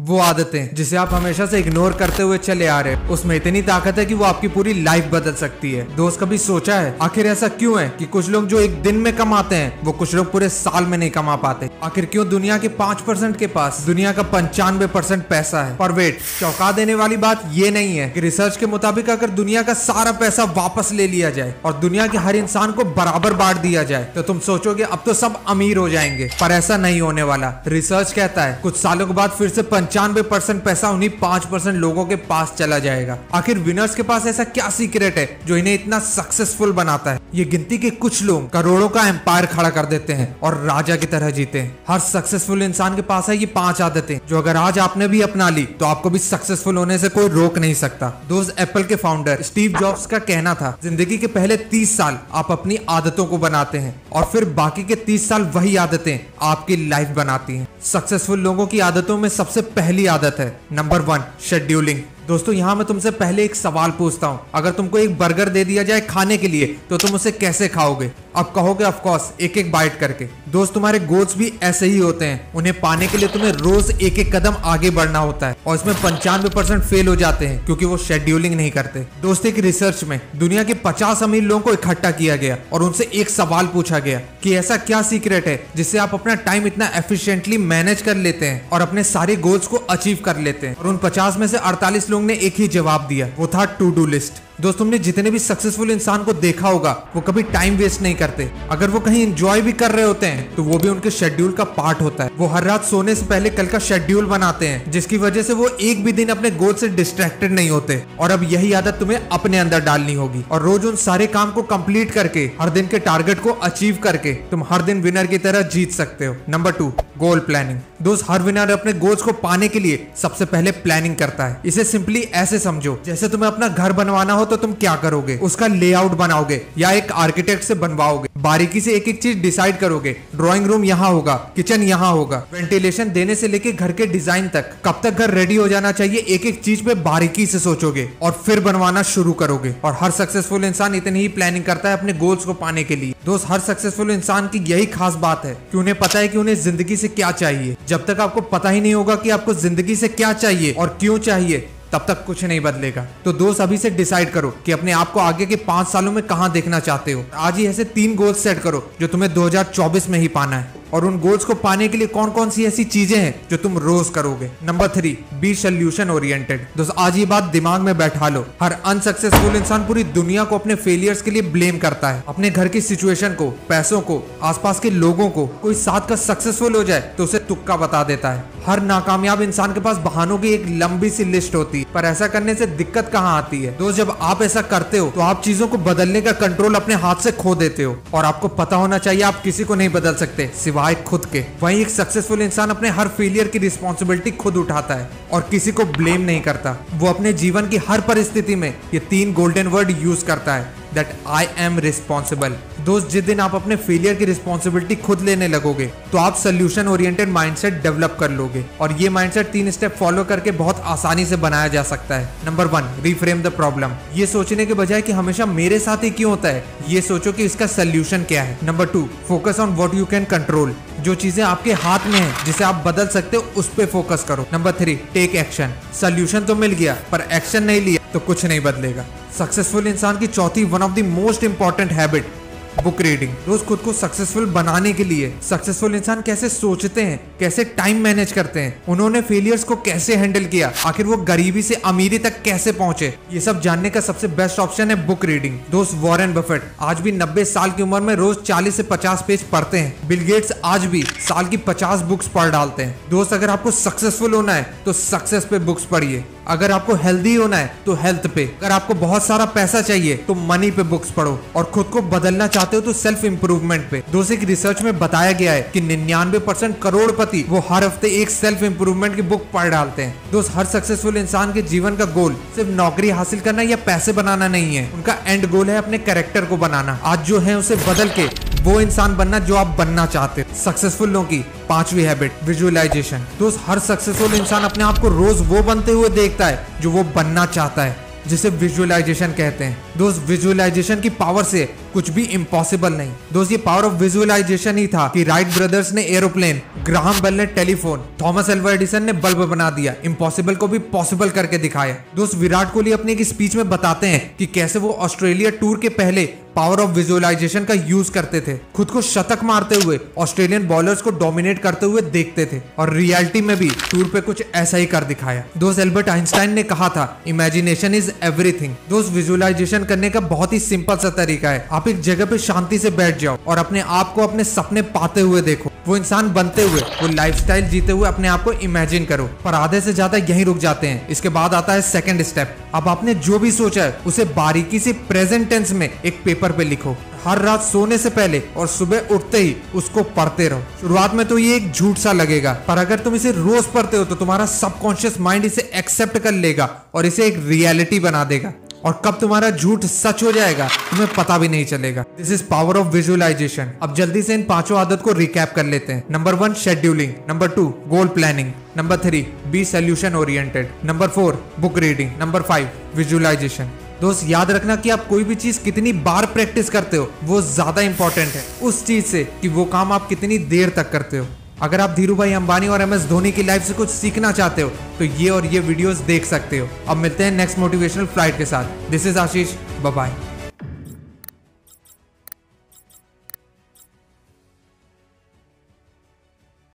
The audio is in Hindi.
वो आदतें जिसे आप हमेशा से इग्नोर करते हुए चले आ रहे हैं, उसमें इतनी ताकत है कि वो आपकी पूरी लाइफ बदल सकती है। दोस्त कभी सोचा है आखिर ऐसा क्यों है कि कुछ लोग जो एक दिन में कमाते हैं वो कुछ लोग पूरे साल में नहीं कमा पाते? आखिर क्यों दुनिया के 5% के पास दुनिया का 95% पैसा है? पर वेट, चौंका देने वाली बात ये नहीं है कि रिसर्च के मुताबिक अगर दुनिया का सारा पैसा वापस ले लिया जाए और दुनिया के हर इंसान को बराबर बांट दिया जाए तो तुम सोचोगे अब तो सब अमीर हो जाएंगे, पर ऐसा नहीं होने वाला। रिसर्च कहता है कुछ सालों के बाद फिर से 95% पैसा उन्हीं 5% लोगों के पास चला जाएगा। आखिर विनर्स के पास ऐसा क्या सीक्रेट है जो इन्हें इतना सक्सेसफुल बनाता है? ये गिनती के कुछ लोग करोड़ों का एम्पायर खड़ा कर देते हैं और राजा की तरह जीते हैं। हर सक्सेसफुल इंसान के पास है ये 5 आदतें जो अगर आज आपने भी अपना ली तो आपको भी सक्सेसफुल होने से कोई रोक नहीं सकता। दोस्त, एप्पल के फाउंडर स्टीव जॉब्स का कहना था जिंदगी के पहले 30 साल आप अपनी आदतों को बनाते हैं और फिर बाकी के 30 साल वही आदतें आपकी लाइफ बनाती हैं। सक्सेसफुल लोगों की आदतों में सबसे पहली आदत है नंबर 1, शेड्यूलिंग। दोस्तों, यहाँ मैं तुमसे पहले एक सवाल पूछता हूँ, अगर तुमको एक बर्गर दे दिया जाए खाने के लिए तो तुम उसे कैसे खाओगे? अब कहोगे ऑफ कोर्स एक एक बाइट करके। दोस्त, तुम्हारे गोल्स भी ऐसे ही होते हैं। उन्हें पाने के लिए तुम्हें रोज एक एक कदम आगे बढ़ना होता है और इसमें 95% फेल हो जाते हैं क्योंकि वो शेड्यूलिंग नहीं करते। दोस्त, एक रिसर्च में दुनिया के 50 अमीर लोगों को इकट्ठा किया गया और उनसे एक सवाल पूछा गया कि ऐसा क्या सीक्रेट है जिससे आप अपना टाइम इतना एफिशिएंटली मैनेज कर लेते हैं और अपने सारे गोल्स को अचीव कर लेते हैं। और उन 50 में से 48 लोगों ने एक ही जवाब दिया, वो था टू डू लिस्ट। दोस्त, तुमने जितने भी सक्सेसफुल इंसान को देखा होगा वो कभी टाइम वेस्ट नहीं करते। अगर वो कहीं एंजॉय भी कर रहे होते हैं तो वो भी उनके शेड्यूल का पार्ट होता है। वो हर रात सोने से पहले कल का शेड्यूल बनाते हैं जिसकी वजह से वो एक भी दिन अपने गोल से डिस्ट्रैक्टेड नहीं होते। और अब यही आदत तुम्हें अपने अंदर डालनी होगी और रोज उन सारे काम को कंप्लीट करके हर दिन के टारगेट को अचीव करके तुम हर दिन विनर की तरह जीत सकते हो। Number 2, goal planning. दोस्त, हर विनर अपने गोल्स को पाने के लिए सबसे पहले प्लानिंग करता है। इसे सिंपली ऐसे समझो जैसे तुम्हें अपना घर बनवाना हो तो तुम क्या करोगे? उसका लेआउट बनाओगे या एक आर्किटेक्ट से बनवाओगे। बारीकी से एक एक चीज डिसाइड करोगे। ड्राइंग रूम यहाँ होगा, किचन यहाँ होगा, वेंटिलेशन देने से लेके घर के डिजाइन तक, कब तक घर रेडी हो जाना चाहिए, एक एक चीज पे बारीकी से सोचोगे और फिर बनवाना शुरू करोगे। और हर सक्सेसफुल इंसान इतनी ही प्लानिंग करता है अपने गोल्स को पाने के लिए। दोस्त, हर सक्सेसफुल इंसान की यही खास बात है कि उन्हें पता है कि उन्हें जिंदगी से क्या चाहिए। जब तक आपको पता ही नहीं होगा कि आपको जिंदगी से क्या चाहिए और क्यों चाहिए तब तक कुछ नहीं बदलेगा। तो दोस्त, अभी से डिसाइड करो कि अपने आप को आगे के 5 सालों में कहां देखना चाहते हो। आज ही ऐसे 3 गोल्स सेट करो जो तुम्हें 2024 में ही पाना है। और उन गोल्स को पाने के लिए कौन कौन सी ऐसी चीजें हैं जो तुम रोज करोगे? Number 3, be solution oriented. दोस्त, आज ये बात दिमाग में बैठा लो। हर अनसक्सेसफुल इंसान पूरी दुनिया को अपने फेलियर्स के लिए ब्लेम करता है, अपने घर की सिचुएशन को, पैसों को, आसपास के लोगों को। कोई साथ का सक्सेसफुल हो जाए तो उसे तुक्का बता देता है। हर नाकामयाब इंसान के पास बहानों की एक लंबी सी लिस्ट होती है, पर ऐसा करने से दिक्कत कहाँ आती है? दोस्त, जब आप ऐसा करते हो तो आप चीजों को बदलने का कंट्रोल अपने हाथ से खो देते हो। और आपको पता होना चाहिए आप किसी को नहीं बदल सकते सिवाय खुद के। वहीं एक सक्सेसफुल इंसान अपने हर फेलियर की रिस्पॉन्सिबिलिटी खुद उठाता है और किसी को ब्लेम नहीं करता। वो अपने जीवन की हर परिस्थिति में ये 3 गोल्डन वर्ड यूज करता है, दैट आई एम रिस्पॉन्सिबल। दोस्त, जिस दिन आप अपने फेलियर की रिस्पॉन्सिबिलिटी खुद लेने लगोगे तो आप सोल्यूशन ओरिएंटेड माइंडसेट डेवलप कर लोगे। और ये माइंडसेट 3 स्टेप फॉलो करके बहुत आसानी से बनाया जा सकता है। Number 1, reframe the problem. ये सोचने के बजाय कि हमेशा मेरे साथ ही क्यों होता है, ये सोचो कि इसका सोल्यूशन क्या है। Number 2, focus on what you can control. जो चीजें आपके हाथ में है, जिसे आप बदल सकते हो, उस पे फोकस करो। Number 3, take action. सोल्यूशन तो मिल गया पर एक्शन नहीं लिया तो कुछ नहीं बदलेगा। सक्सेसफुल इंसान की चौथी, one of the most important habit, book reading. रोज खुद को सक्सेसफुल बनाने के लिए सक्सेसफुल इंसान कैसे सोचते हैं, कैसे टाइम मैनेज करते हैं, उन्होंने फेलियर्स को कैसे हैंडल किया, आखिर वो गरीबी से अमीरी तक कैसे पहुंचे, ये सब जानने का सबसे बेस्ट ऑप्शन है बुक रीडिंग। दोस्त, वॉरेन बफेट आज भी 90 साल की उम्र में रोज 40 से 50 पेज पढ़ते हैं। बिल गेट्स आज भी साल की 50 बुक्स पढ़ डालते हैं। दोस्त, अगर आपको सक्सेसफुल होना है तो सक्सेस पे बुक्स पढ़िए। अगर आपको हेल्दी होना है तो हेल्थ पे, अगर आपको बहुत सारा पैसा चाहिए तो मनी पे बुक्स पढ़ो, और खुद को बदलना चाहते हो तो सेल्फ इंप्रूवमेंट पे। दोस्त, एक रिसर्च में बताया गया है कि 99% करोड़पति वो हर हफ्ते एक सेल्फ इंप्रूवमेंट की बुक पढ़ डालते हैं। दोस्त, हर सक्सेसफुल इंसान के जीवन का गोल सिर्फ नौकरी हासिल करना या पैसे बनाना नहीं है। उनका एंड गोल है अपने कैरेक्टर को बनाना। आज जो है उसे बदल के वो इंसान बनना जो आप बनना चाहते हो। सक्सेसफुल लोगों की 5वीं हैबिट, विजुअलाइजेशन। दोस्त, हर सक्सेसफुल इंसान अपने आप को रोज वो बनते हुए देखता है जो वो बनना चाहता है। जिसे विजुअलाइजेशन कहते हैं। दोस्त विजुअलाइजेशन की पावर से कुछ भी इम्पॉसिबल नहीं। दोस्त ये पावर ऑफ विजुअलाइजेशन ही था कि राइट ब्रदर्स ने एरोप्लेन, ग्राहम बेल ने टेलीफोन, थॉमस अल्वा एडिसन ने बल्ब बना दिया, इम्पॉसिबल को भी पॉसिबल करके दिखाया। दोस्त विराट कोहली अपनी एक स्पीच में बताते हैं कि कैसे वो ऑस्ट्रेलिया टूर के पहले पावर ऑफ विजुअलाइजेशन का यूज करते थे। खुद को शतक मारते हुए ऑस्ट्रेलियन बॉलर्स को डोमिनेट करते हुए देखते थे और रियलिटी में भी टूर पे कुछ ऐसा ही कर दिखाया। दोस्त एल्बर्ट आइंस्टाइन ने कहा था, इमेजिनेशन इज एवरीथिंग। दोस्त विजुअलाइजेशन करने का बहुत ही सिंपल सा तरीका है। आप एक जगह पे शांति से बैठ जाओ और अपने आप को अपने सपने पाते हुए देखो, वो इंसान बनते हुए, वो लाइफस्टाइल जीते हुए अपने आप को इमेजिन करो। पर आधे से ज्यादा यहीं रुक जाते हैं। इसके बाद आता है सेकंड स्टेप। अब आपने जो भी सोचा है उसे बारीकी से प्रेजेंट टेंस में एक पेपर पे लिखो। हर रात सोने से पहले और सुबह उठते ही उसको पढ़ते रहो। शुरुआत में तो ये एक झूठ सा लगेगा, पर अगर तुम इसे रोज पढ़ते हो तो तुम्हारा सबकॉन्शियस माइंड इसे एक्सेप्ट कर लेगा और इसे एक रियलिटी बना देगा। और कब तुम्हारा झूठ सच हो जाएगा तुम्हें पता भी नहीं चलेगा। This is power of visualisation. अब जल्दी से इन 5 आदत को रिकैप कर लेते हैं। Number 1 scheduling, number 2 goal planning, number 3 be solution oriented, number 4 book reading, number 5 visualisation. दोस्त याद रखना कि आप कोई भी चीज कितनी बार प्रैक्टिस करते हो वो ज्यादा इंपॉर्टेंट है उस चीज से कि वो काम आप कितनी देर तक करते हो। अगर आप धीरू भाई अंबानी और MS धोनी की लाइफ से कुछ सीखना चाहते हो तो ये और ये वीडियोस देख सकते हो। अब मिलते हैं नेक्स्ट मोटिवेशनल फ्लाइट के साथ। This is Ashish, bye bye.